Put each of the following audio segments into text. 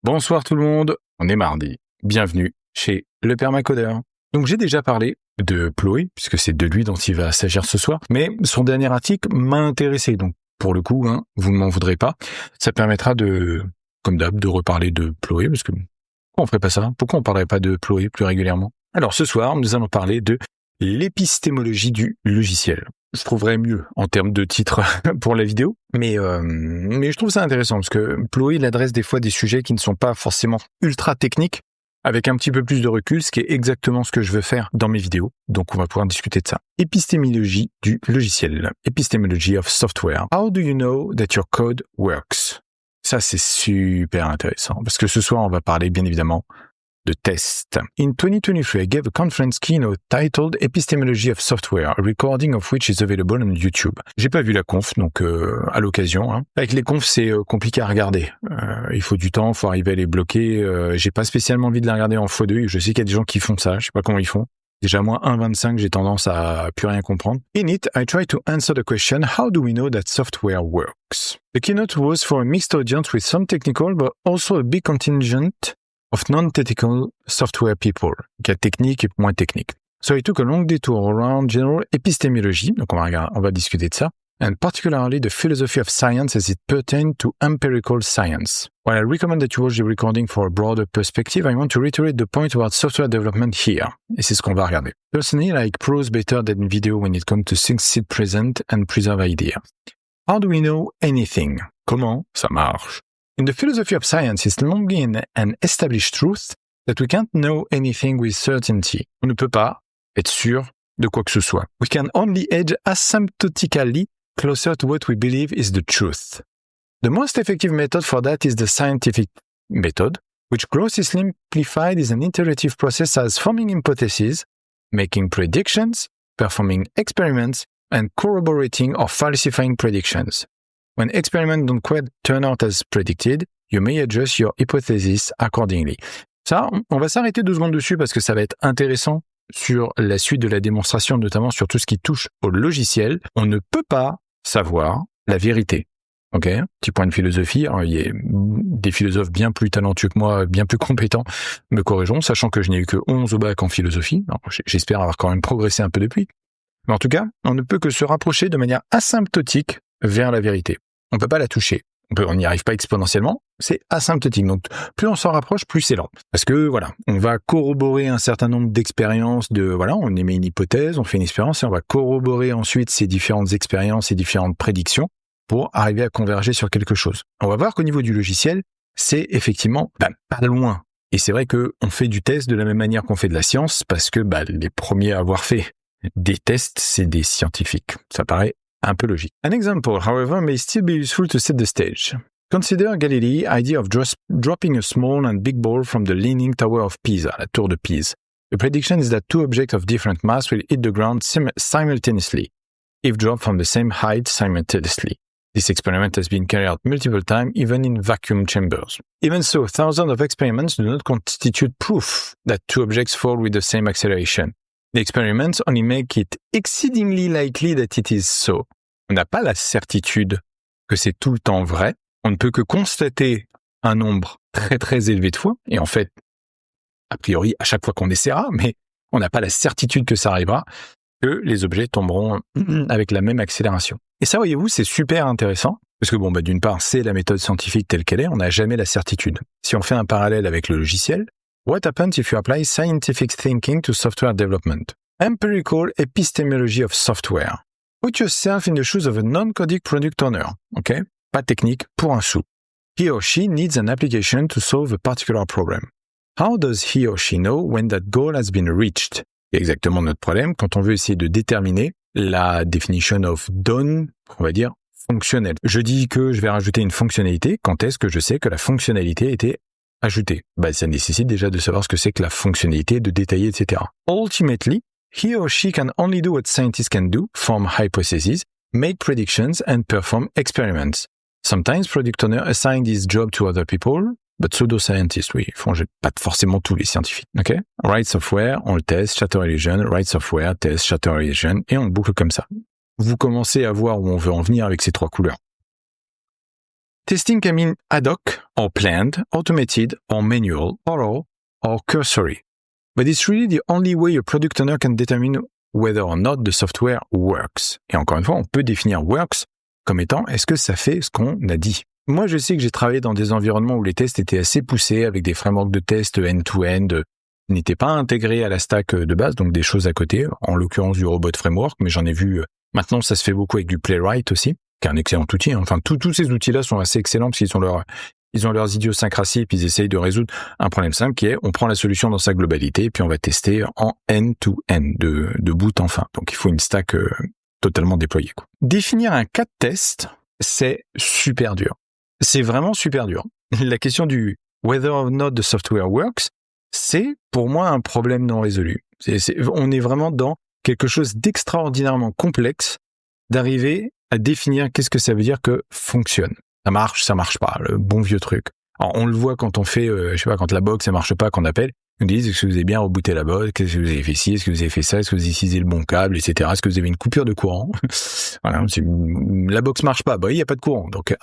Bonsoir tout le monde, on est mardi. Bienvenue chez le Permacodeur. Donc j'ai déjà parlé de Ploé, puisque c'est de lui dont il va s'agir ce soir, mais son dernier article m'a intéressé, donc pour le coup, vous ne m'en voudrez pas. Ça permettra de, comme d'hab, de reparler de Ploé, parce que pourquoi on ferait pas ça? Pourquoi on parlerait pas de Ploé plus régulièrement? Alors ce soir, nous allons parler de l'épistémologie du logiciel. Je trouverais mieux en termes de titre pour la vidéo, mais je trouve ça intéressant parce que Ploé il adresse des fois des sujets qui ne sont pas forcément ultra techniques, avec un petit peu plus de recul, ce qui est exactement ce que je veux faire dans mes vidéos. Donc on va pouvoir discuter de ça. Épistémologie du logiciel. Epistemology of software. How do you know that your code works? Ça c'est super intéressant parce que ce soir on va parler bien évidemment de tests. In 2023, I gave a conference keynote titled Epistemology of Software, a recording of which is available on YouTube. J'ai pas vu la conf, donc à l'occasion. Avec les confs, c'est compliqué à regarder. Il faut du temps, il faut arriver à les bloquer. J'ai pas spécialement envie de les regarder en x2. Je sais qu'il y a des gens qui font ça, je sais pas comment ils font. Déjà, moi, 1.25, j'ai tendance à plus rien comprendre. In it, I try to answer the question, how do we know that software works? The keynote was for a mixed audience with some technical, but also a big contingent of non-technical software people, qui est technique et moins technique. So I took a long detour around general epistemology, donc on va discuter de ça, and particularly the philosophy of science as it pertains to empirical science. While I recommend that you watch the recording for a broader perspective, I want to reiterate the point about software development here. Et c'est ce qu'on va regarder. Personally, I like prose better than video when it comes to succeed present and preserve idea. How do we know anything? Comment ça marche? In the philosophy of science, it's long been an established truth that we can't know anything with certainty. On ne peut pas être sûr de quoi que ce soit. We can only edge asymptotically closer to what we believe is the truth. The most effective method for that is the scientific method, which grossly simplified is an iterative process as forming hypotheses, making predictions, performing experiments, and corroborating or falsifying predictions. When experiments don't quite turn out as predicted, you may adjust your hypothesis accordingly. Ça, on va s'arrêter 2 secondes dessus parce que ça va être intéressant sur la suite de la démonstration, notamment sur tout ce qui touche au logiciel. On ne peut pas savoir la vérité. Ok, petit point de philosophie. Alors, il y a des philosophes bien plus talentueux que moi, bien plus compétents, me corrigeront, sachant que je n'ai eu que 11 au bac en philosophie. Alors, j'espère avoir quand même progressé un peu depuis. Mais en tout cas, on ne peut que se rapprocher de manière asymptotique vers la vérité. On peut pas la toucher. On n'y arrive pas exponentiellement. C'est asymptotique. Donc, plus on s'en rapproche, plus c'est lent. Parce que, voilà, on va corroborer un certain nombre d'expériences on émet une hypothèse, on fait une expérience et on va corroborer ensuite ces différentes expériences et différentes prédictions pour arriver à converger sur quelque chose. On va voir qu'au niveau du logiciel, c'est effectivement, pas loin. Et c'est vrai que on fait du test de la même manière qu'on fait de la science parce que, les premiers à avoir fait des tests, c'est des scientifiques. Ça paraît un peu logique. An example, however, may still be useful to set the stage. Consider Galilee's idea of dropping a small and big ball from the Leaning Tower of Pisa, la tour de Pise. The prediction is that 2 objects of different mass will hit the ground simultaneously, if dropped from the same height simultaneously. This experiment has been carried out multiple times, even in vacuum chambers. Even so, thousands of experiments do not constitute proof that 2 objects fall with the same acceleration. The experiments only make it exceedingly likely that it is so. On n'a pas la certitude que c'est tout le temps vrai. On ne peut que constater un nombre très très élevé de fois. Et en fait, a priori, à chaque fois qu'on essaiera, mais on n'a pas la certitude que ça arrivera, que les objets tomberont avec la même accélération. Et ça, voyez-vous, c'est super intéressant. Parce que d'une part, c'est la méthode scientifique telle qu'elle est. On n'a jamais la certitude. Si on fait un parallèle avec le logiciel, what happens if you apply scientific thinking to software development? Empirical epistemology of software. Put yourself in the shoes of a non-codic product owner, ok? Pas technique, pour un sou. He or she needs an application to solve a particular problem. How does he or she know when that goal has been reached? C'est exactement notre problème quand on veut essayer de déterminer la definition of done, on va dire, fonctionnelle. Je dis que je vais rajouter une fonctionnalité, quand est-ce que je sais que la fonctionnalité a été ajoutée? Ça nécessite déjà de savoir ce que c'est que la fonctionnalité, de détailler, etc. Ultimately, he or she can only do what scientists can do, form hypotheses, make predictions, and perform experiments. Sometimes product owners assign this job to other people, but pseudo-scientists, oui, font pas forcément tous les scientifiques, ok? Write software, on le teste, Shatter Illusion, write software, test, Shatter Illusion, et on boucle comme ça. Vous commencez à voir où on veut en venir avec ces 3 couleurs. Testing can mean ad hoc, or planned, automated, or manual, or cursory. But it's really the only way a product owner can determine whether or not the software works. Et encore une fois, on peut définir works comme étant est-ce que ça fait ce qu'on a dit. Moi, je sais que j'ai travaillé dans des environnements où les tests étaient assez poussés avec des frameworks de tests end-to-end qui n'étaient pas intégrés à la stack de base, donc des choses à côté, en l'occurrence du Robot Framework, mais j'en ai vu, maintenant ça se fait beaucoup avec du Playwright aussi, qui est un excellent outil. Enfin, tous ces outils-là sont assez excellents parce qu'ils ont leurs idiosyncrasies et puis ils essayent de résoudre un problème simple qui est on prend la solution dans sa globalité et puis on va tester en end-to-end, de bout en fin. Donc il faut une stack totalement déployée, quoi. Définir un cas de test, c'est super dur. C'est vraiment super dur. La question du whether or not the software works, c'est pour moi un problème non résolu. On est vraiment dans quelque chose d'extraordinairement complexe d'arriver à définir qu'est-ce que ça veut dire que fonctionne. Ça marche pas, le bon vieux truc. Alors, on le voit quand on fait, quand la box, ça marche pas, qu'on appelle, on dit, est-ce que vous avez bien rebooté la box, est-ce que vous avez fait ci, est-ce que vous avez fait ça, est-ce que vous avez utilisé le bon câble, etc. Est-ce que vous avez une coupure de courant? Voilà, la box marche pas, il y a pas de courant. Donc,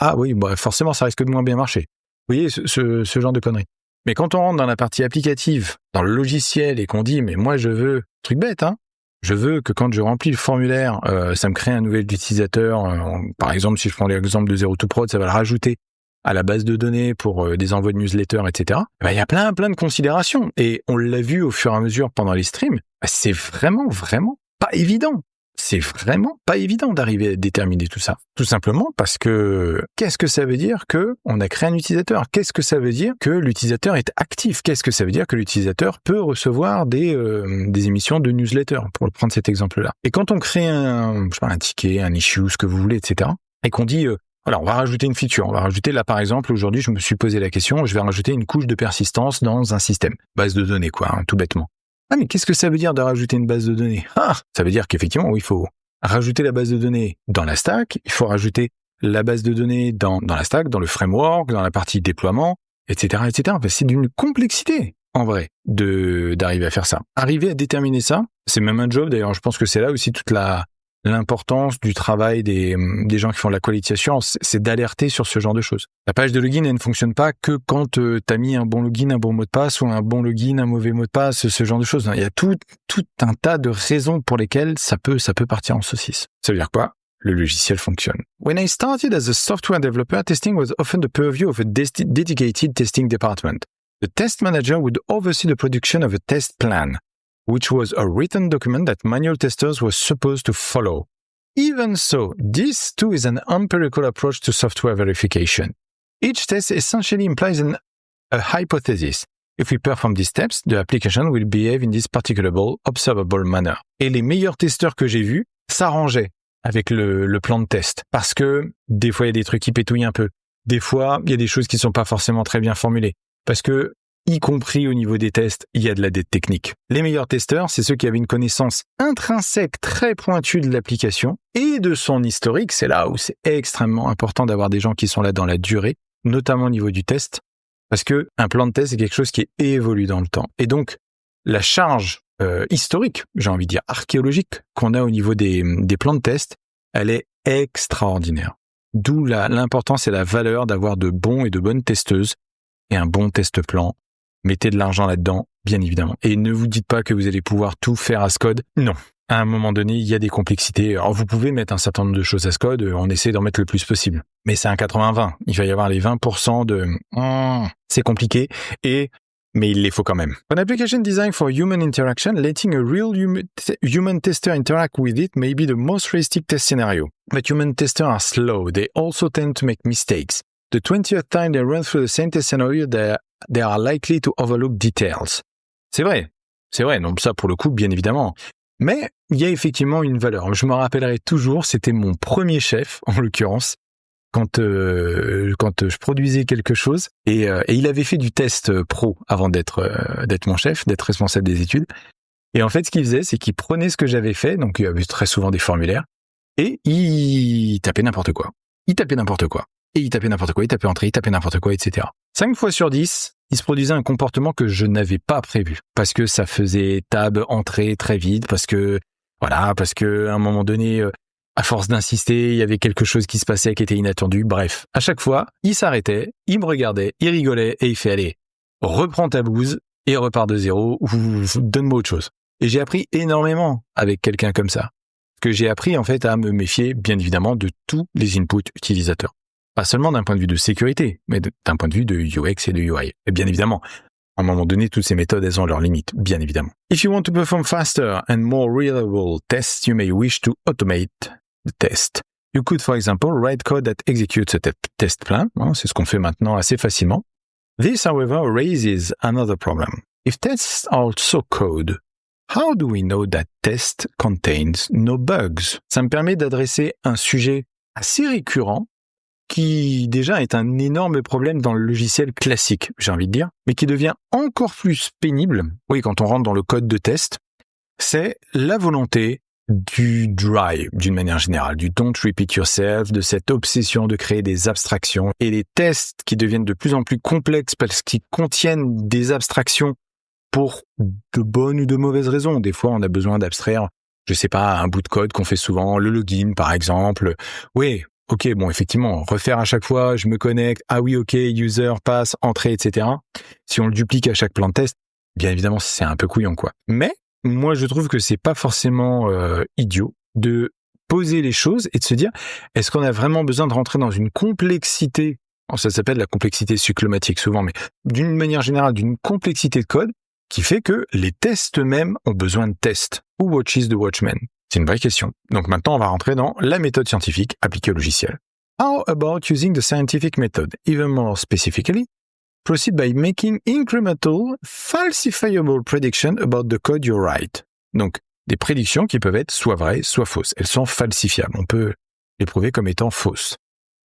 forcément, ça risque de moins bien marcher. Vous voyez, ce genre de conneries. Mais quand on rentre dans la partie applicative, dans le logiciel, et qu'on dit, mais moi, je veux, truc bête, je veux que quand je remplis le formulaire, ça me crée un nouvel utilisateur. Par exemple, si je prends l'exemple de Zero to Prod, ça va le rajouter à la base de données pour des envois de newsletters, etc. Il y a plein de considérations. Et on l'a vu au fur et à mesure pendant les streams, c'est vraiment pas évident. C'est vraiment pas évident d'arriver à déterminer tout ça. Tout simplement parce que qu'est-ce que ça veut dire que on a créé un utilisateur? Qu'est-ce que ça veut dire que l'utilisateur est actif? Qu'est-ce que ça veut dire que l'utilisateur peut recevoir des émissions de newsletter, pour prendre cet exemple-là? Et quand on crée un ticket, un issue, ce que vous voulez, etc., et qu'on dit voilà, on va rajouter une feature. On va rajouter, là, par exemple, aujourd'hui, je me suis posé la question, je vais rajouter une couche de persistance dans un système. Base de données, quoi, tout bêtement. Ah, mais qu'est-ce que ça veut dire de rajouter une base de données? Ça veut dire qu'effectivement, il faut rajouter la base de données dans la stack, il faut rajouter la base de données dans la stack, dans le framework, dans la partie déploiement, etc., etc. C'est d'une complexité, en vrai, d'arriver à faire ça. Arriver à déterminer ça, c'est même un job, d'ailleurs, je pense que c'est là aussi toute l'importance du travail des gens qui font de la quality assurance, c'est d'alerter sur ce genre de choses. La page de login, elle ne fonctionne pas que quand tu as mis un bon login, un bon mot de passe, ou un bon login, un mauvais mot de passe, ce genre de choses. Il y a tout un tas de raisons pour lesquelles ça peut partir en saucisse. Ça veut dire quoi? Le logiciel fonctionne. When I started as a software developer, testing was often the purview of a dedicated testing department. The test manager would oversee the production of a test plan, which was a written document that manual testers were supposed to follow. Even so, this too is an empirical approach to software verification. Each test essentially implies a hypothesis. If we perform these steps, the application will behave in this particular observable manner. Et les meilleurs testeurs que j'ai vus s'arrangeaient avec le plan de test. Parce que des fois, il y a des trucs qui pétouillent un peu. Des fois, il y a des choses qui sont pas forcément très bien formulées. Parce que y compris au niveau des tests, il y a de la dette technique. Les meilleurs testeurs, c'est ceux qui avaient une connaissance intrinsèque très pointue de l'application et de son historique. C'est là où c'est extrêmement important d'avoir des gens qui sont là dans la durée, notamment au niveau du test, parce que un plan de test, c'est quelque chose qui évolue dans le temps. Et donc, la charge historique, j'ai envie de dire archéologique, qu'on a au niveau des plans de test, elle est extraordinaire. D'où l'importance et la valeur d'avoir de bons et de bonnes testeuses et un bon test plan. Mettez de l'argent là-dedans, bien évidemment. Et ne vous dites pas que vous allez pouvoir tout faire à Scode. Non. À un moment donné, il y a des complexités. Alors, vous pouvez mettre un certain nombre de choses à Scode, on essaie d'en mettre le plus possible. Mais c'est un 80-20. Il va y avoir les 20% de c'est compliqué, mais il les faut quand même. An application designed for human interaction, letting a real human tester interact with it may be the most realistic test scenario. But human testers are slow. They also tend to make mistakes. The 20th time they run through the same test scenario, they are likely to overlook details. C'est vrai. Donc ça, pour le coup, bien évidemment. Mais il y a effectivement une valeur. Je me rappellerai toujours, c'était mon premier chef, en l'occurrence, quand je produisais quelque chose. Et il avait fait du test pro avant d'être mon chef, d'être responsable des études. Et en fait, ce qu'il faisait, c'est qu'il prenait ce que j'avais fait, donc il y avait très souvent des formulaires, et il tapait n'importe quoi. Et il tapait n'importe quoi, il tapait entrée, il tapait n'importe quoi, etc. 5 fois sur 10, il se produisait un comportement que je n'avais pas prévu. Parce que ça faisait tab entrée très vite, parce que à un moment donné, À force d'insister, il y avait quelque chose qui se passait qui était inattendu. Bref, à chaque fois, il s'arrêtait, il me regardait, il rigolait et il fait « Allez, reprends ta blouse et repars de zéro ou donne-moi autre chose ». Et j'ai appris énormément avec quelqu'un comme ça. Que j'ai appris en fait à me méfier, bien évidemment, de tous les inputs utilisateurs. Pas seulement d'un point de vue de sécurité, mais d'un point de vue de UX et de UI. Et bien évidemment, à un moment donné, toutes ces méthodes, elles ont leurs limites, bien évidemment. If you want to perform faster and more reliable tests, you may wish to automate the test. You could, for example, write code that executes a test plan. C'est ce qu'on fait maintenant assez facilement. This, however, raises another problem. If tests are also code, how do we know that test contains no bugs? Ça me permet d'adresser un sujet assez récurrent qui déjà est un énorme problème dans le logiciel classique, j'ai envie de dire, mais qui devient encore plus pénible, oui, quand on rentre dans le code de test, c'est la volonté du dry, d'une manière générale, du don't repeat yourself, de cette obsession de créer des abstractions et les tests qui deviennent de plus en plus complexes parce qu'ils contiennent des abstractions pour de bonnes ou de mauvaises raisons. Des fois, on a besoin d'abstraire, je sais pas, un bout de code qu'on fait souvent, le login par exemple. Oui, ok, bon, effectivement, refaire à chaque fois, je me connecte, ah oui, ok, user, passe, entrée, etc. Si on le duplique à chaque plan de test, bien évidemment, c'est un peu couillon, quoi. Mais moi, je trouve que c'est pas forcément idiot de poser les choses et de se dire, est-ce qu'on a vraiment besoin de rentrer dans une complexité, ça s'appelle la complexité cyclomatique souvent, mais d'une manière générale, d'une complexité de code qui fait que les tests eux-mêmes ont besoin de tests. Who watches the watchman? C'est une vraie question. Donc maintenant, on va rentrer dans la méthode scientifique appliquée au logiciel. How about using the scientific method? Even more specifically, proceed by making incremental, falsifiable predictions about the code you write. Donc, des prédictions qui peuvent être soit vraies, soit fausses. Elles sont falsifiables. On peut les prouver comme étant fausses.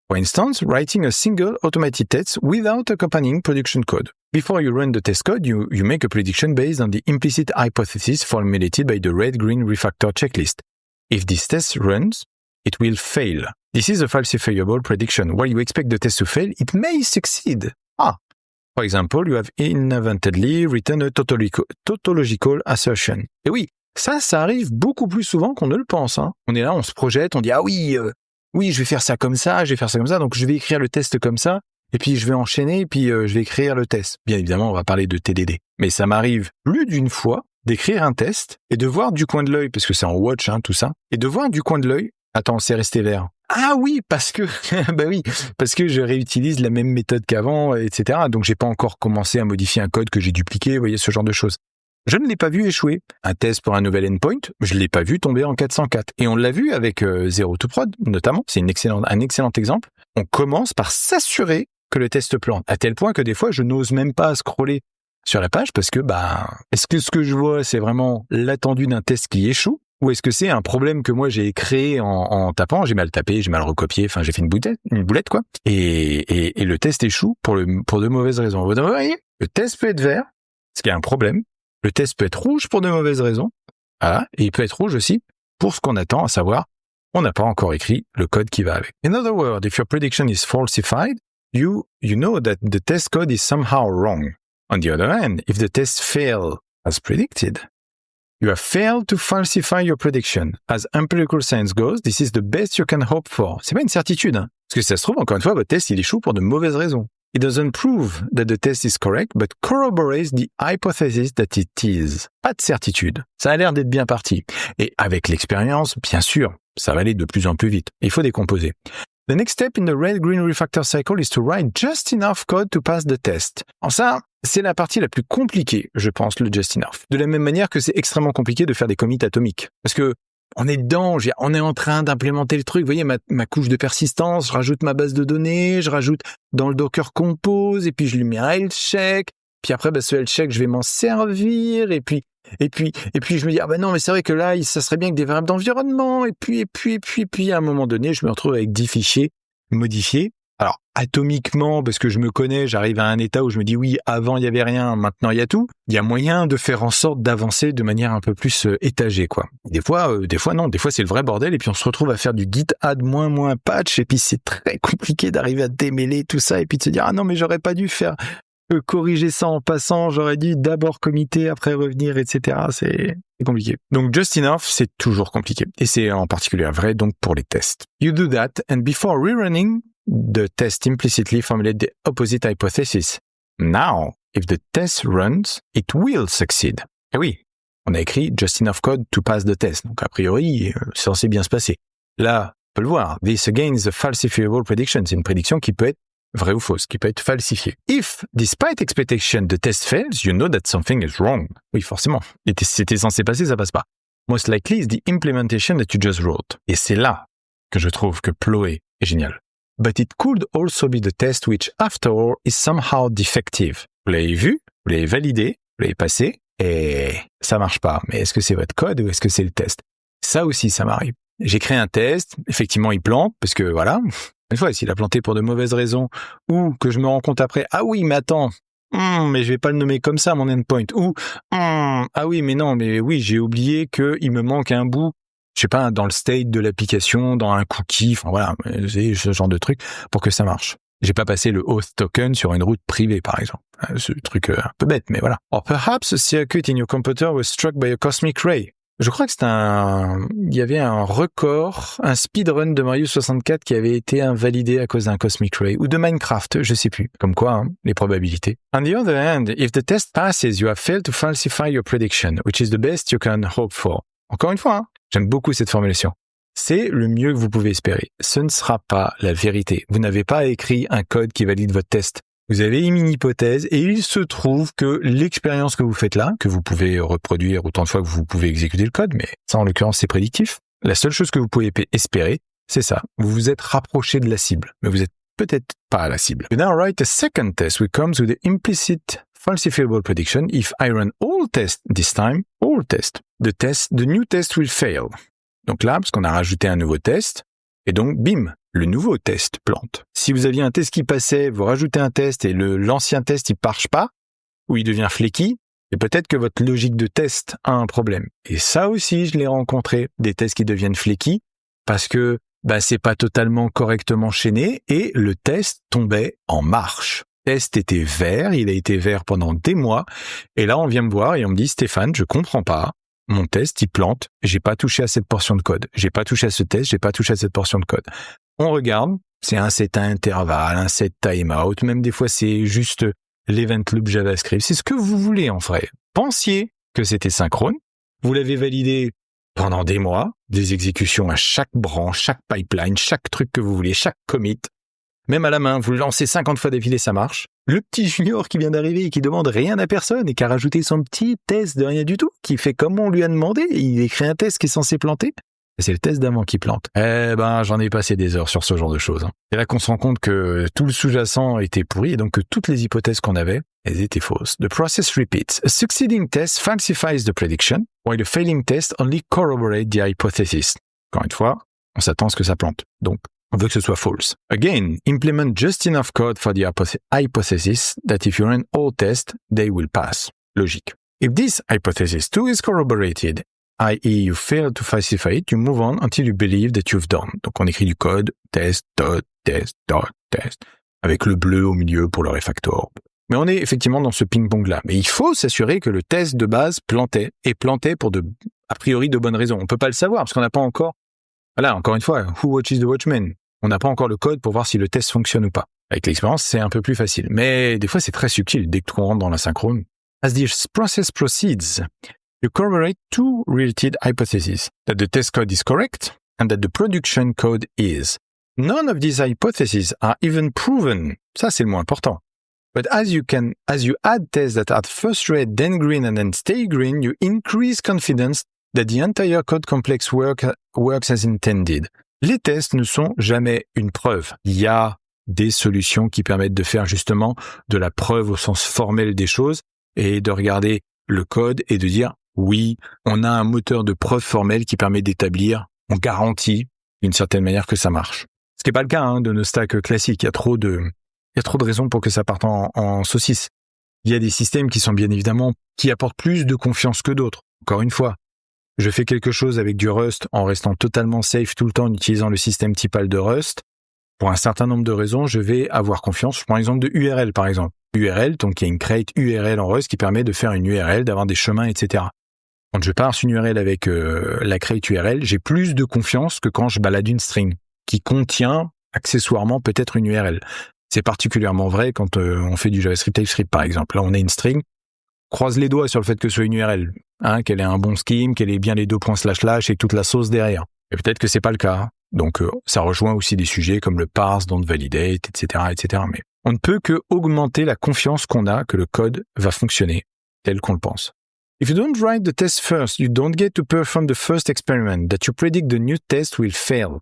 For instance, writing a single automated test without accompanying production code. Before you run the test code, you make a prediction based on the implicit hypothesis formulated by the red-green refactor checklist. If this test runs, it will fail. This is a falsifiable prediction. While you expect the test to fail, it may succeed. For example, you have inadvertently written a tautological assertion. Et oui, ça arrive beaucoup plus souvent qu'on ne le pense. On est là, on se projette, on dit « Ah oui, je vais faire ça comme ça, donc je vais écrire le test comme ça, et puis je vais enchaîner, et puis je vais écrire le test. » Bien évidemment, on va parler de TDD. Mais ça m'arrive plus d'une fois d'écrire un test et de voir du coin de l'œil, parce que c'est en watch, tout ça, et de voir du coin de l'œil, attends, c'est resté vert. Ah oui, parce que, parce que je réutilise la même méthode qu'avant, etc. Donc j'ai pas encore commencé à modifier un code que j'ai dupliqué, vous voyez, ce genre de choses. Je ne l'ai pas vu échouer. Un test pour un nouvel endpoint, je l'ai pas vu tomber en 404. Et on l'a vu avec Zero to Prod, notamment. C'est un excellent exemple. On commence par s'assurer que le test plante. À tel point que des fois, je n'ose même pas scroller sur la page parce que, est-ce que ce que je vois, c'est vraiment l'attendu d'un test qui échoue? Ou est-ce que c'est un problème que moi j'ai créé en tapant, j'ai mal tapé, j'ai mal recopié, j'ai fait une boulette quoi. Et le test échoue pour de mauvaises raisons. Vous voyez, le test peut être vert, ce qui est un problème. Le test peut être rouge pour de mauvaises raisons. Voilà. Et il peut être rouge aussi pour ce qu'on attend, à savoir, on n'a pas encore écrit le code qui va avec. In other words, if your prediction is falsified, you know that the test code is somehow wrong. On the other hand, if the test fails as predicted, you have failed to falsify your prediction. As empirical science goes, this is the best you can hope for. C'est pas une certitude, Parce que ça se trouve, encore une fois, votre test, il échoue pour de mauvaises raisons. It doesn't prove that the test is correct, but corroborates the hypothesis that it is. Pas de certitude. Ça a l'air d'être bien parti. Et avec l'expérience, bien sûr, ça va aller de plus en plus vite. Il faut décomposer. The next step in the red-green refactor cycle is to write just enough code to pass the test. Alors ça, c'est la partie la plus compliquée, je pense, le just enough. De la même manière que c'est extrêmement compliqué de faire des commits atomiques. Parce que on est dedans, on est en train d'implémenter le truc. Vous voyez, ma couche de persistance, je rajoute ma base de données, je rajoute dans le Docker Compose, et puis je lui mets un health check. Puis après, ce health check, je vais m'en servir. Et puis, je me dis, non, mais c'est vrai que là, ça serait bien que des variables d'environnement. Et puis, à un moment donné, je me retrouve avec 10 fichiers modifiés. Alors, atomiquement, parce que je me connais, j'arrive à un état où je me dis, oui, avant, il n'y avait rien, maintenant, il y a tout. Il y a moyen de faire en sorte d'avancer de manière un peu plus étagée, quoi. Des fois, non. Des fois, c'est le vrai bordel. Et puis, on se retrouve à faire du git add --patch. Et puis, c'est très compliqué d'arriver à démêler tout ça. Et puis, de se dire, ah non, mais j'aurais pas dû faire corriger ça en passant, j'aurais dû d'abord committer, après revenir, etc. C'est compliqué. Donc just enough, c'est toujours compliqué. Et c'est en particulier vrai donc pour les tests. You do that and before rerunning, the test implicitly formulate the opposite hypothesis. Now, if the test runs, it will succeed. Et oui, on a écrit just enough code to pass the test. Donc a priori, c'est censé bien se passer. Là, on peut le voir. This again is a falsifiable prediction. C'est une prédiction qui peut être vraie ou fausse, qui peut être falsifiée. If, despite expectation, the test fails, you know that something is wrong. Oui, forcément. C'était censé passer, ça passe pas. Most likely is the implementation that you just wrote. Et c'est là que je trouve que Ploy est génial. But it could also be the test which, after all, is somehow defective. Vous l'avez vu, vous l'avez validé, vous l'avez passé, et ça marche pas. Mais est-ce que c'est votre code ou est-ce que c'est le test? Ça aussi, ça m'arrive. J'ai créé un test, effectivement, il plante, parce que voilà, une fois, s'il a planté pour de mauvaises raisons, ou que je me rends compte après, ah oui, mais attends, mais je vais pas le nommer comme ça, mon endpoint, ou ah oui, mais non, mais oui, j'ai oublié qu'il me manque un bout, je sais pas, dans le state de l'application, dans un cookie, enfin voilà, c'est ce genre de truc, pour que ça marche. J'ai pas passé le auth token sur une route privée, par exemple. Ce truc un peu bête, mais voilà. Or perhaps a circuit in your computer was struck by a cosmic ray. Je crois que il y avait un record, un speedrun de Mario 64 qui avait été invalidé à cause d'un Cosmic Ray, ou de Minecraft, je sais plus. Comme quoi, les probabilités. On the other hand, if the test passes, you have failed to falsify your prediction, which is the best you can hope for. Encore une fois, j'aime beaucoup cette formulation. C'est le mieux que vous pouvez espérer. Ce ne sera pas la vérité. Vous n'avez pas écrit un code qui valide votre test. Vous avez émis une hypothèse et il se trouve que l'expérience que vous faites là, que vous pouvez reproduire autant de fois que vous pouvez exécuter le code, mais ça en l'occurrence c'est prédictif, la seule chose que vous pouvez espérer, c'est ça. Vous vous êtes rapproché de la cible, mais vous êtes peut-être pas à la cible. You now write a second test which comes with the implicit falsifiable prediction. If I run all tests this time, the new test will fail. Donc là, parce qu'on a rajouté un nouveau test, et donc bim, le nouveau test plante. Si vous aviez un test qui passait, vous rajoutez un test et l'ancien test il marche pas, ou il devient flaky, et peut-être que votre logique de test a un problème. Et ça aussi, je l'ai rencontré, des tests qui deviennent flaky, parce que c'est pas totalement correctement chaîné, et le test tombait en marche. Le test était vert, il a été vert pendant des mois, et là on vient me voir et on me dit « Stéphane, je comprends pas, mon test il plante, j'ai pas touché à cette portion de code, j'ai pas touché à ce test, j'ai pas touché à cette portion de code. » On regarde, c'est un set intervalle, un set timeout, même des fois c'est juste l'event loop JavaScript, c'est ce que vous voulez en vrai. Pensiez que c'était synchrone, vous l'avez validé pendant des mois, des exécutions à chaque branche, chaque pipeline, chaque truc que vous voulez, chaque commit. Même à la main, vous le lancez 50 fois d'affilée, ça marche. Le petit junior qui vient d'arriver et qui demande rien à personne et qui a rajouté son petit test de rien du tout, qui fait comme on lui a demandé, il écrit un test qui est censé planter. C'est le test d'avant qui plante. J'en ai passé des heures sur ce genre de choses. C'est là qu'on se rend compte que tout le sous-jacent était pourri et donc que toutes les hypothèses qu'on avait, elles étaient fausses. The process repeats. A succeeding test falsifies the prediction, while a failing test only corroborates the hypothesis. Encore une fois, on s'attend à ce que ça plante. Donc, on veut que ce soit false. Again, implement just enough code for the hypothesis that if you run all tests, they will pass. Logique. If this hypothesis too is corroborated, i.e. you fail to falsify it, you move on until you believe that you've done. Donc on écrit du code, test, test, avec le bleu au milieu pour le refactor. Mais on est effectivement dans ce ping-pong-là. Mais il faut s'assurer que le test de base plantait, et plantait pour a priori de bonnes raisons. On peut pas le savoir, parce qu'on n'a pas encore, voilà, encore une fois, who watches the watchman? On n'a pas encore le code pour voir si le test fonctionne ou pas. Avec l'expérience, c'est un peu plus facile. Mais des fois, c'est très subtil dès qu'on rentre dans la synchrone. As this process proceeds, you corroborate two related hypotheses, that the test code is correct and that the production code is. None of these hypotheses are even proven. Ça, c'est le moins important. But as you add tests that are first red, then green, and then stay green, you increase confidence that the entire code complex works as intended. Les tests ne sont jamais une preuve. Il y a des solutions qui permettent de faire justement de la preuve au sens formel des choses et de regarder le code et de dire oui, on a un moteur de preuve formel qui permet d'établir, on garantit d'une certaine manière que ça marche. Ce qui n'est pas le cas de nos stacks classiques. Il y a trop de raisons pour que ça parte en saucisse. Il y a des systèmes qui sont bien évidemment, qui apportent plus de confiance que d'autres. Encore une fois, je fais quelque chose avec du Rust en restant totalement safe tout le temps en utilisant le système typal de Rust. Pour un certain nombre de raisons, je vais avoir confiance. Je prends l'exemple de URL par exemple. URL, donc il y a une create URL en Rust qui permet de faire une URL, d'avoir des chemins, etc. Quand je parse une URL avec la create URL, j'ai plus de confiance que quand je balade une string qui contient accessoirement peut-être une URL. C'est particulièrement vrai quand on fait du JavaScript TypeScript par exemple. Là, on a une string, croise les doigts sur le fait que ce soit une URL, qu'elle ait un bon scheme, qu'elle ait bien les 2 points / et toute la sauce derrière. Et peut-être que c'est pas le cas. Donc ça rejoint aussi des sujets comme le parse, don't validate, etc., etc. Mais on ne peut que augmenter la confiance qu'on a que le code va fonctionner tel qu'on le pense. If you don't write the test first, you don't get to perform the first experiment that you predict the new test will fail.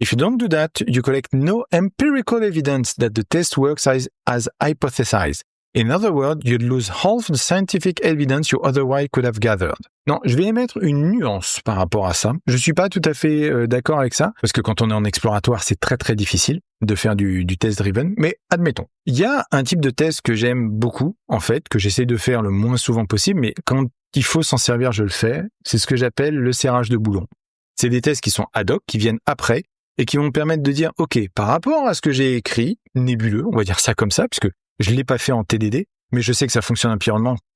If you don't do that, you collect no empirical evidence that the test works as hypothesized. In other words, you'd lose half the scientific evidence you otherwise could have gathered. Non, je vais émettre une nuance par rapport à ça. Je suis pas tout à fait d'accord avec ça, parce que quand on est en exploratoire, c'est très très difficile de faire du test driven. Mais admettons, il y a un type de test que j'aime beaucoup, en fait, que j'essaie de faire le moins souvent possible, mais quand il faut s'en servir, je le fais. C'est ce que j'appelle le serrage de boulon. C'est des tests qui sont ad hoc, qui viennent après, et qui vont me permettre de dire, OK, par rapport à ce que j'ai écrit, nébuleux, on va dire ça comme ça, puisque je l'ai pas fait en TDD, mais je sais que ça fonctionne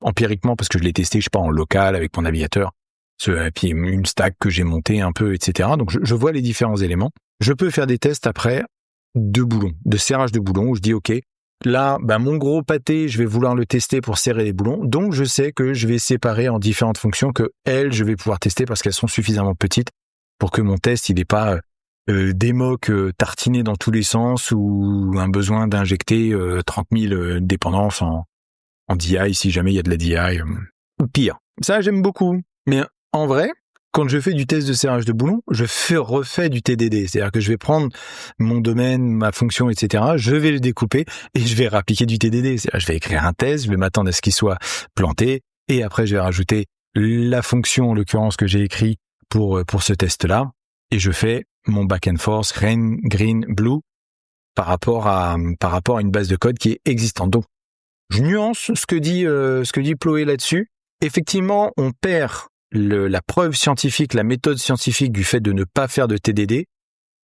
empiriquement parce que je l'ai testé, je sais pas, en local avec mon navigateur, puis une stack que j'ai montée un peu, etc. Donc je vois les différents éléments. Je peux faire des tests après de boulons, de serrage de boulons, où je dis OK, là, mon gros pâté, je vais vouloir le tester pour serrer les boulons, donc je sais que je vais séparer en différentes fonctions que je vais pouvoir tester parce qu'elles sont suffisamment petites pour que mon test, il n'est pas des mocs tartinés dans tous les sens ou un besoin d'injecter 30 000 dépendances en DI si jamais il y a de la DI ou pire. Ça, j'aime beaucoup. Mais en vrai, quand je fais du test de serrage de boulon, je refais du TDD. C'est-à-dire que je vais prendre mon domaine, ma fonction, etc. Je vais le découper et je vais réappliquer du TDD. C'est-à-dire je vais écrire un test, je vais m'attendre à ce qu'il soit planté et après je vais rajouter la fonction, en l'occurrence, que j'ai écrit pour ce test-là. Et je fais mon back and forth green, blue par rapport à une base de code qui est existante. Donc, je nuance ce que dit Ploé là-dessus. Effectivement, on perd la preuve scientifique, la méthode scientifique du fait de ne pas faire de TDD,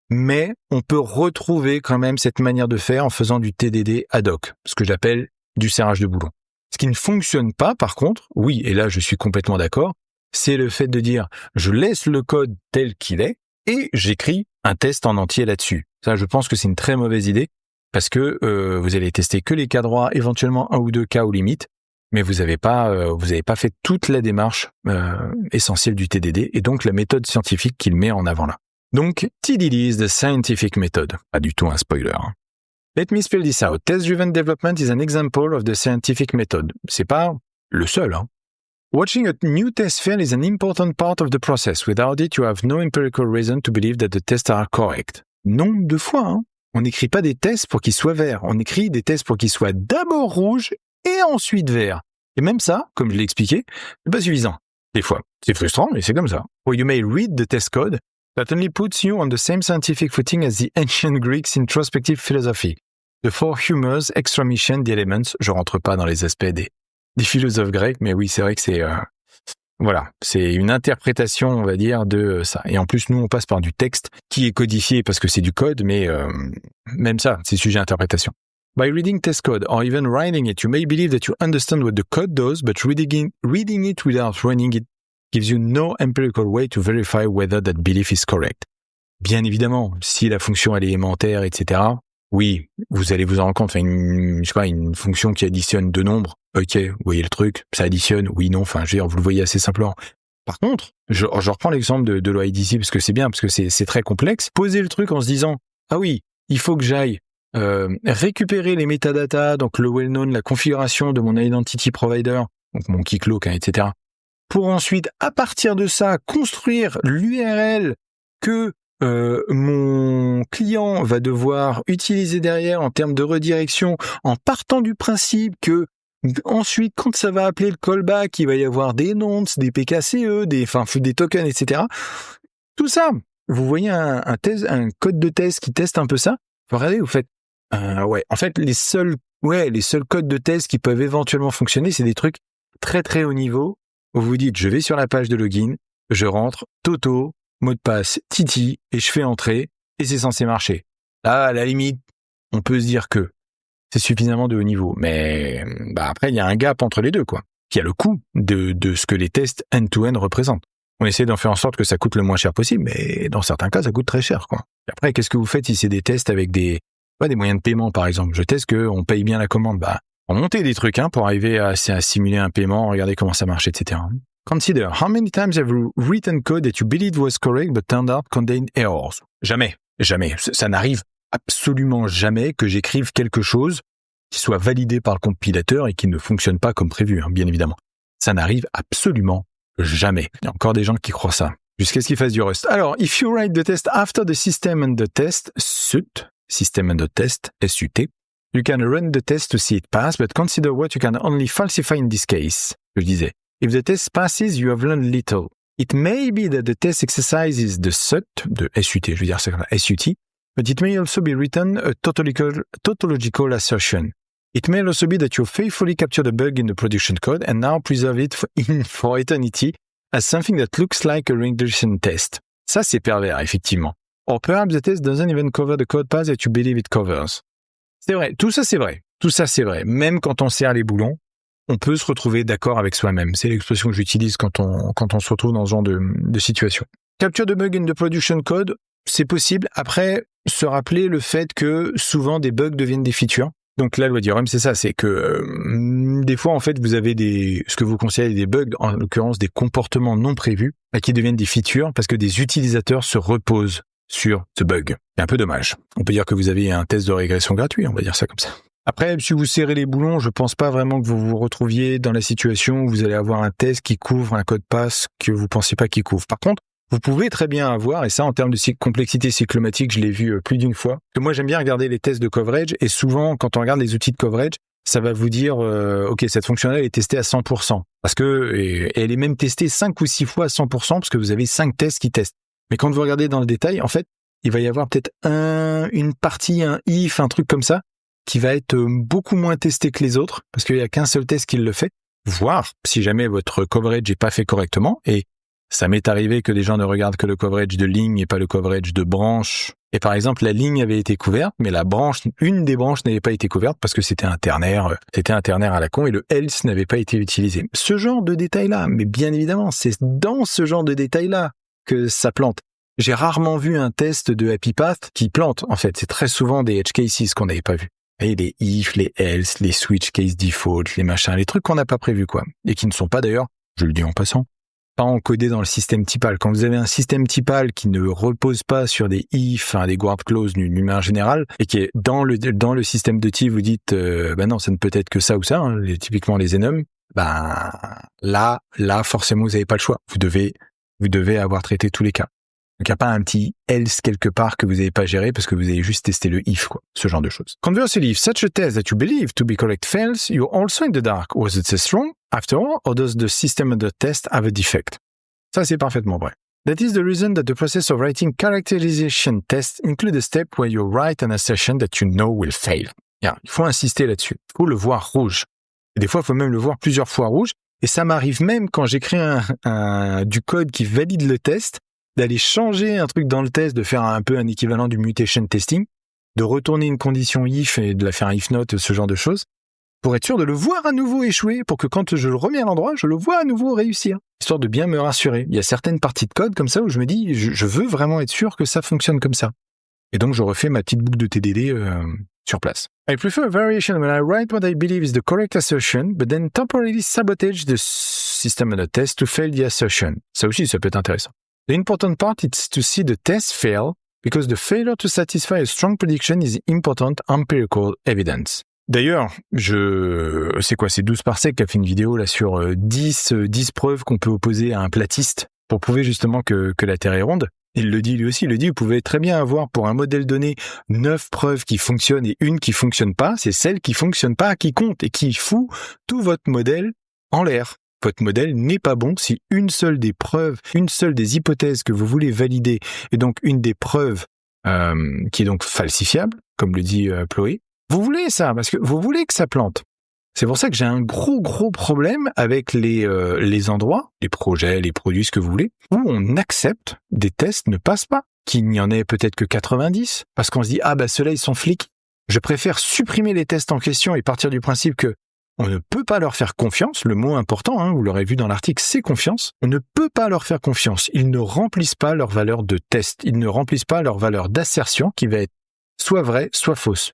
mais on peut retrouver quand même cette manière de faire en faisant du TDD ad hoc, ce que j'appelle du serrage de boulon. Ce qui ne fonctionne pas, par contre, oui, et là je suis complètement d'accord, c'est le fait de dire je laisse le code tel qu'il est et j'écris un test en entier là-dessus. Ça, je pense que c'est une très mauvaise idée parce que vous allez tester que les cas droits, éventuellement 1 ou 2 cas aux limites, mais vous avez pas fait toute la démarche essentielle du TDD et donc la méthode scientifique qu'il met en avant là. Donc, TDD is the scientific method. Pas du tout un spoiler. Let me spell this out. Test-driven development is an example of the scientific method. C'est pas le seul, Watching a new test fail is an important part of the process. Without it, you have no empirical reason to believe that the tests are correct. Nombre de fois, on n'écrit pas des tests pour qu'ils soient verts. On écrit des tests pour qu'ils soient d'abord rouges et ensuite verts. Et même ça, comme je l'ai expliqué, c'est pas suffisant. Des fois, c'est frustrant, mais c'est comme ça. Or you may read the test code that only puts you on the same scientific footing as the ancient Greeks' introspective philosophy. The four humors, extra mission, the elements. Je rentre pas dans les aspects des philosophes grecs, mais oui, c'est vrai que c'est c'est une interprétation, on va dire, de ça. Et en plus, nous, on passe par du texte qui est codifié parce que c'est du code, mais même ça, c'est sujet à interprétation. By reading test code or even writing it, you may believe that you understand what the code does, but reading it without running it gives you no empirical way to verify whether that belief is correct. Bien évidemment, si la fonction elle est aimentaire, etc., oui, vous allez vous en rendre compte. Une fonction qui additionne deux nombres. Ok, vous voyez le truc, ça additionne. Oui, non. Enfin, je veux dire, vous le voyez assez simplement. Par contre, je reprends l'exemple de l'OIDC parce que c'est bien, parce que c'est très complexe. Posez le truc en se disant, ah oui, il faut que j'aille récupérer les metadata, donc le well-known, la configuration de mon identity provider, donc mon keycloak, etc. Pour ensuite, à partir de ça, construire l'URL que mon client va devoir utiliser derrière en termes de redirection, en partant du principe que ensuite, quand ça va appeler le callback, il va y avoir des nonces, des PKCE, des tokens, etc. Tout ça, vous voyez un code de test qui teste un peu ça. Regardez, vous faites, en fait, les seuls codes de test qui peuvent éventuellement fonctionner, c'est des trucs très très haut niveau. Où vous dites, je vais sur la page de login, je rentre, Toto, mot de passe, Titi, et je fais entrer, et c'est censé marcher. Là, à la limite, on peut se dire que c'est suffisamment de haut niveau. Mais après, il y a un gap entre les deux, quoi. Il y a le coût de ce que les tests end-to-end représentent. On essaie d'en faire en sorte que ça coûte le moins cher possible, mais dans certains cas, ça coûte très cher, quoi. Et après, qu'est-ce que vous faites si c'est des tests avec des moyens de paiement, par exemple? Je teste qu'on paye bien la commande. On montait des trucs, pour arriver à simuler un paiement, regarder comment ça marche, etc. Consider how many times have you written code that you believed was correct but turned out contained errors? Jamais. Ça n'arrive absolument jamais que j'écrive quelque chose qui soit validé par le compilateur et qui ne fonctionne pas comme prévu, bien évidemment. Ça n'arrive absolument jamais. Il y a encore des gens qui croient ça. Jusqu'à ce qu'ils fassent du Rust. Alors, if you write the test after the system and the test, system and the test, SUT, you can run the test to see it pass, but consider what you can only falsify in this case. Je disais, if the test passes, you have learned little. It may be that the test exercise is the SUT, de SUT, je veux dire SUT, but it may also be written a tautological assertion. It may also be that you faithfully captured a bug in the production code and now preserve it for eternity as something that looks like a regression test. Ça, c'est pervers, effectivement. Or perhaps the test doesn't even cover the code path that you believe it covers. C'est vrai, tout ça c'est vrai. Même quand on serre les boulons, on peut se retrouver d'accord avec soi-même. C'est l'expression que j'utilise quand on se retrouve dans ce genre de situation. Capture the bug in the production code, c'est possible. Après, se rappeler le fait que souvent des bugs deviennent des features. Donc la loi d'Irem, c'est ça, c'est que des fois en fait vous avez ce que vous considérez des bugs, en l'occurrence des comportements non prévus, qui deviennent des features parce que des utilisateurs se reposent sur ce bug. C'est un peu dommage. On peut dire que vous avez un test de régression gratuit, on va dire ça comme ça. Après, si vous serrez les boulons, je pense pas vraiment que vous vous retrouviez dans la situation où vous allez avoir un test qui couvre un code path que vous pensez pas qu'il couvre. Par contre, vous pouvez très bien avoir, et ça en termes de complexité cyclomatique, je l'ai vu plus d'une fois, que moi j'aime bien regarder les tests de coverage, et souvent quand on regarde les outils de coverage, ça va vous dire, ok, cette fonctionnalité est testée à 100%, parce que et elle est même testée 5 ou 6 fois à 100%, parce que vous avez 5 tests qui testent. Mais quand vous regardez dans le détail, en fait, il va y avoir peut-être une partie, un if, un truc comme ça, qui va être beaucoup moins testé que les autres, parce qu'il n'y a qu'un seul test qui le fait, voire si jamais votre coverage n'est pas fait correctement, et ça m'est arrivé que des gens ne regardent que le coverage de ligne et pas le coverage de branche. Et par exemple, la ligne avait été couverte, mais une des branches n'avait pas été couverte parce que c'était un ternaire à la con et le else n'avait pas été utilisé. Ce genre de détails-là, mais bien évidemment, c'est dans ce genre de détails-là que ça plante. J'ai rarement vu un test de Happy Path qui plante, en fait. C'est très souvent des edge cases qu'on n'avait pas vu. Et les if, les else, les switch case default, les machins, les trucs qu'on n'a pas prévus, quoi. Et qui ne sont pas d'ailleurs, je le dis en passant, pas encodé dans le système typal. Quand vous avez un système typal qui ne repose pas sur des if, des guard clauses d'une manière générale, et qui est dans le système de type, vous dites, non, ça ne peut être que ça ou ça, typiquement les enums, là, forcément, vous n'avez pas le choix. Vous devez avoir traité tous les cas. Donc, il n'y a pas un petit else quelque part que vous n'avez pas géré parce que vous avez juste testé le if, quoi. Ce genre de choses. Conversely, if such a test that you believe to be correct fails, you're also in the dark. Was it test wrong after all, or does the system of the test have a defect? Ça, c'est parfaitement vrai. That is the reason that the process of writing characterization tests include a step where you write an assertion that you know will fail. Il faut insister là-dessus. Il faut le voir rouge. Et des fois, il faut même le voir plusieurs fois rouge. Et ça m'arrive même quand j'écris du code qui valide le test, d'aller changer un truc dans le test, de faire un peu un équivalent du mutation testing, de retourner une condition if et de la faire un if not, ce genre de choses, pour être sûr de le voir à nouveau échouer, pour que quand je le remets à l'endroit, je le vois à nouveau réussir, histoire de bien me rassurer. Il y a certaines parties de code comme ça où je me dis, je veux vraiment être sûr que ça fonctionne comme ça. Et donc je refais ma petite boucle de TDD sur place. I prefer a variation when I write what I believe is the correct assertion, but then temporarily sabotage the system of the test to fail the assertion. Ça aussi, ça peut être intéressant. The important part is to see the test fail, because the failure to satisfy a strong prediction is important empirical evidence. D'ailleurs, c'est 12 Parsec qui a fait une vidéo là sur 10 preuves qu'on peut opposer à un platiste pour prouver justement que la Terre est ronde. Il le dit lui aussi, vous pouvez très bien avoir pour un modèle donné 9 preuves qui fonctionnent et une qui fonctionne pas, c'est celle qui fonctionne pas qui compte et qui fout tout votre modèle en l'air. Votre modèle n'est pas bon si une seule des preuves, une seule des hypothèses que vous voulez valider est donc une des preuves qui est donc falsifiable, comme le dit Ploé. Vous voulez ça, parce que vous voulez que ça plante. C'est pour ça que j'ai un gros problème avec les endroits, les projets, les produits, ce que vous voulez, où on accepte des tests ne passent pas, qu'il n'y en ait peut-être que 90, parce qu'on se dit, ceux-là, ils sont flics. Je préfère supprimer les tests en question et partir du principe que on ne peut pas leur faire confiance. Le mot important, vous l'aurez vu dans l'article, c'est confiance. On ne peut pas leur faire confiance. Ils ne remplissent pas leur valeur de test. Ils ne remplissent pas leur valeur d'assertion qui va être soit vraie, soit fausse.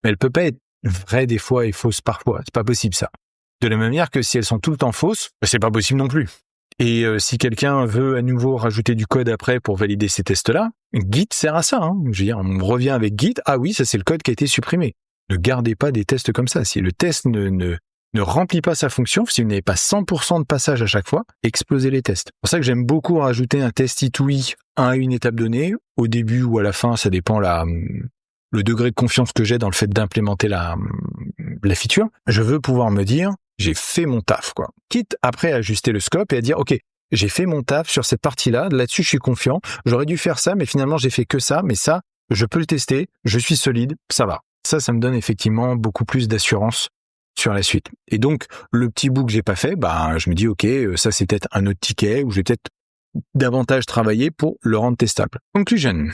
Mais elle peut pas être vraie des fois et fausse parfois. C'est pas possible ça. De la même manière que si elles sont tout le temps fausses, c'est pas possible non plus. Et si quelqu'un veut à nouveau rajouter du code après pour valider ces tests-là, Git sert à ça. Je veux dire, on revient avec Git. Ah oui, ça c'est le code qui a été supprimé. Ne gardez pas des tests comme ça. Si le test ne remplit pas sa fonction, si vous n'avez pas 100% de passage à chaque fois, explosez les tests. C'est pour ça que j'aime beaucoup rajouter un test E2E à une étape donnée, au début ou à la fin, ça dépend le degré de confiance que j'ai dans le fait d'implémenter la feature. Je veux pouvoir me dire, j'ai fait mon taf, quoi. Quitte après à ajuster le scope et à dire, ok, j'ai fait mon taf sur cette partie-là, là-dessus je suis confiant, j'aurais dû faire ça, mais finalement j'ai fait que ça, mais ça, je peux le tester, je suis solide, ça va. Ça me donne effectivement beaucoup plus d'assurance sur la suite. Et donc, le petit bout que j'ai pas fait, je me dis, ok, ça c'est peut-être un autre ticket, ou je vais peut-être davantage travailler pour le rendre testable. Conclusion.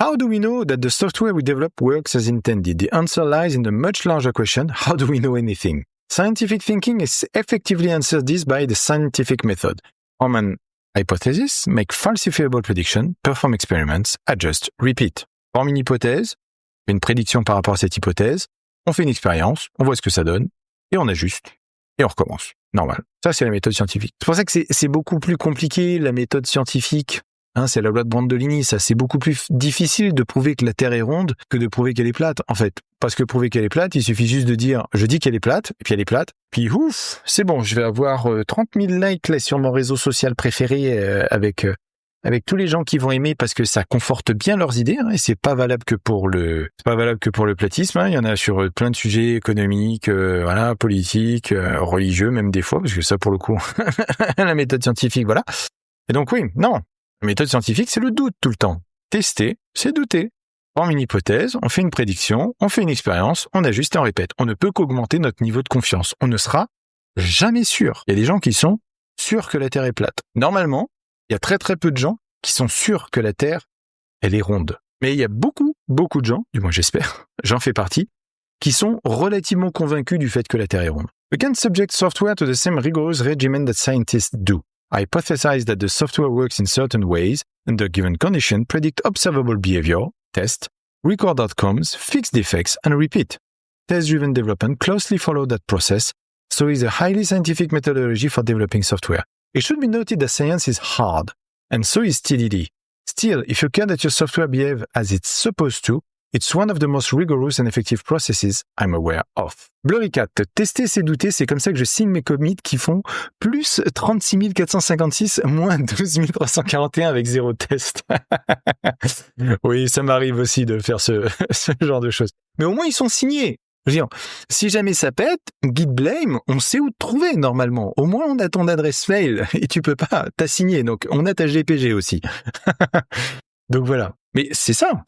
How do we know that the software we develop works as intended? The answer lies in the much larger question, how do we know anything? Scientific thinking is effectively answers this by the scientific method. Form an hypothesis, make falsifiable prediction, perform experiments, adjust, repeat. Forme une hypothèse, fait une prédiction par rapport à cette hypothèse, on fait une expérience, on voit ce que ça donne, et on ajuste, et on recommence. Normal. Ça, c'est la méthode scientifique. C'est pour ça que c'est beaucoup plus compliqué, la méthode scientifique. C'est la loi de Brandolini, ça. C'est beaucoup plus difficile de prouver que la Terre est ronde que de prouver qu'elle est plate, en fait. Parce que prouver qu'elle est plate, il suffit juste de dire, je dis qu'elle est plate, et puis elle est plate, puis ouf, c'est bon, je vais avoir 30 000 likes là, sur mon réseau social préféré avec tous les gens qui vont aimer parce que ça conforte bien leurs idées, et c'est pas valable que pour le platisme, il y en a sur plein de sujets économiques, politiques, religieux même des fois, parce que ça pour le coup, la méthode scientifique, voilà. Et donc oui, non. La méthode scientifique, c'est le doute tout le temps. Tester, c'est douter. On forme une hypothèse, on fait une prédiction, on fait une expérience, on ajuste et on répète. On ne peut qu'augmenter notre niveau de confiance. On ne sera jamais sûr. Il y a des gens qui sont sûrs que la Terre est plate. Normalement, il y a très très peu de gens qui sont sûrs que la Terre, elle est ronde. Mais il y a beaucoup de gens, du moins j'espère, j'en fais partie, qui sont relativement convaincus du fait que la Terre est ronde. We can subject software to the same rigorous regimen that scientists do. Hypothesize that the software works in certain ways, under given condition, predict observable behavior, test, record outcomes, fix defects, and repeat. Test-driven development closely follow that process, so is a highly scientific methodology for developing software. It should be noted that science is hard, and so is TDD. Still, if you care that your software behave as it's supposed to, it's one of the most rigorous and effective processes I'm aware of. Blurrycat, tester c'est douter, c'est comme ça que je signe mes commits qui font plus 36 456, moins 12 341 avec 0 test. Oui, ça m'arrive aussi de faire ce genre de choses. Mais au moins, ils sont signés. Je veux dire, si jamais ça pète, Git blame, on sait où te trouver normalement. Au moins, on a ton adresse mail et tu peux pas, t'as signé. Donc, on a ta GPG aussi. Donc voilà. Mais c'est ça.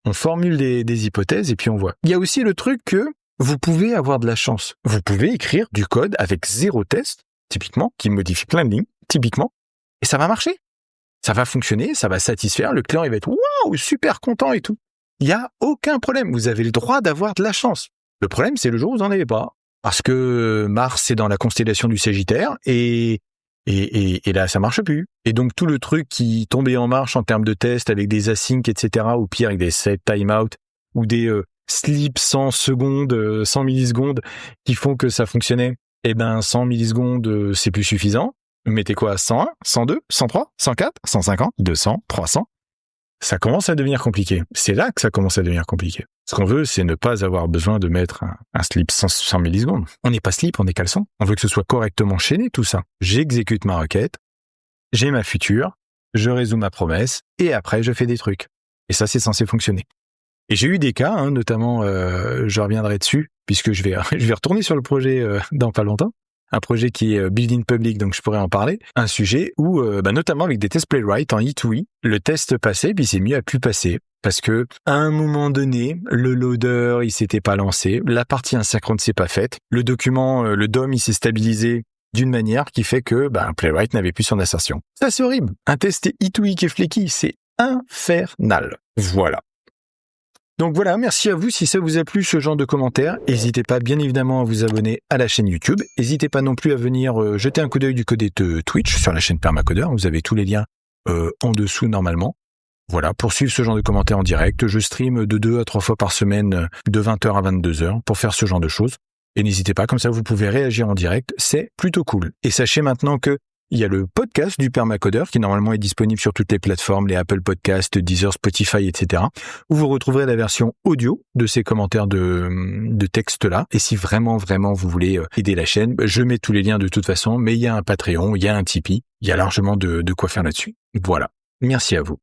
On formule des hypothèses et puis on voit. Il y a aussi le truc que vous pouvez avoir de la chance. Vous pouvez écrire du code avec 0 test, typiquement, qui modifie plein de lignes, typiquement, et ça va marcher. Ça va fonctionner, ça va satisfaire, le client il va être waouh, super content et tout. Il n'y a aucun problème, vous avez le droit d'avoir de la chance. Le problème, c'est le jour où vous n'en avez pas. Parce que Mars est dans la constellation du Sagittaire et là, ça marche plus. Et donc, tout le truc qui tombait en marche en termes de tests avec des asyncs, etc., ou pire, avec des set timeout, ou des sleep 100 secondes, 100 millisecondes, qui font que ça fonctionnait, 100 millisecondes, c'est plus suffisant. Mettez quoi, 101, 102, 103, 104, 150, 200, 300. Ça commence à devenir compliqué. C'est là que ça commence à devenir compliqué. Ce qu'on veut, c'est ne pas avoir besoin de mettre un slip 100 millisecondes. On n'est pas slip, on est caleçon. On veut que ce soit correctement chaîné, tout ça. J'exécute ma requête, j'ai ma future, je résous ma promesse, et après, je fais des trucs. Et ça, c'est censé fonctionner. Et j'ai eu des cas, notamment, je reviendrai dessus, puisque je vais retourner sur le projet dans pas longtemps. Un projet qui est build in public, donc je pourrais en parler. Un sujet où, notamment avec des tests playwright en E2E, le test passait, puis c'est mieux à plus passer. Parce que, à un moment donné, le loader, il s'était pas lancé, la partie asynchrone s'est pas faite, le document, le DOM, il s'est stabilisé d'une manière qui fait que, playwright n'avait plus son assertion. Ça, c'est horrible. Un test E2E qui est flaky, c'est infernal. Voilà. Donc voilà, merci à vous. Si ça vous a plu ce genre de commentaires, n'hésitez pas bien évidemment à vous abonner à la chaîne YouTube. N'hésitez pas non plus à venir jeter un coup d'œil du côté de Twitch sur la chaîne Permacodeur. Vous avez tous les liens en dessous normalement. Voilà, pour suivre ce genre de commentaires en direct, je stream de 2 à 3 fois par semaine de 20h à 22h pour faire ce genre de choses. Et n'hésitez pas, comme ça vous pouvez réagir en direct, c'est plutôt cool. Et sachez maintenant que il y a le podcast du Permacodeur qui normalement est disponible sur toutes les plateformes, les Apple Podcasts, Deezer, Spotify, etc. où vous retrouverez la version audio de ces commentaires de texte-là. Et si vraiment vous voulez aider la chaîne, je mets tous les liens de toute façon, mais il y a un Patreon, il y a un Tipeee, il y a largement de quoi faire là-dessus. Voilà. Merci à vous.